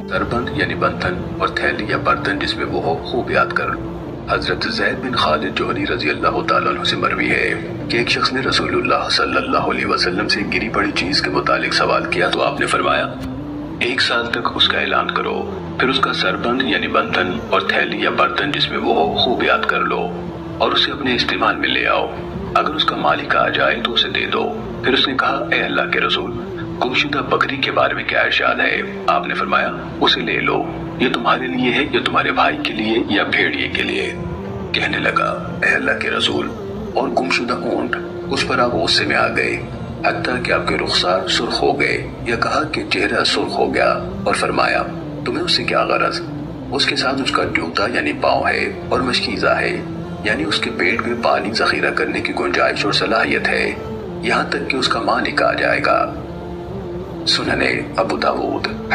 سربند یعنی بندھن اور تھیلی یا برتن جس میں وہ ہو خوب یاد کر لو۔ حضرت زید بن خالد جوہنی رضی اللہ تعالیٰ عنہ سے مروی ہے کہ ایک شخص نے رسول اللہ صلی اللہ علیہ وسلم سے گری پڑی چیز کے متعلق سوال کیا تو آپ نے فرمایا 1 سال تک اس کا اعلان کرو، پھر اس کا سربند یعنی بندھن اور تھیلی یا برتن جس میں وہ ہو خوب یاد کر لو اور اسے اپنے استعمال میں لے آؤ۔ اگر اس کا مالک آ جائے تو اسے دے دو۔ پھر اس نے کہا اے اللہ کے رسول، گمشدہ بکری کے بارے میں کیا ارشاد ہے؟ آپ نے فرمایا اسے لے لو، یہ تمہارے لیے ہے یا تمہارے بھائی کے لیے یا بھیڑیے کے لیے؟ کہنے لگا اے اللہ کے رسول، اور گمشدہ اونٹ؟ اس پر آپ غصے میں آ گئے حتیٰ کہ آپ کے رخسار سرخ ہو گئے، یا کہا کہ چہرہ سرخ ہو گیا، اور فرمایا تمہیں اس سے کیا غرض؟ اس کے ساتھ اس کا جوتا یعنی پاؤں ہے اور مشکیزہ ہے، یعنی اس کے پیٹ میں پانی ذخیرہ کرنے کی گنجائش اور صلاحیت ہے، یہاں تک کہ اس کا مالک آ جائے گا۔ سننے ابو داؤد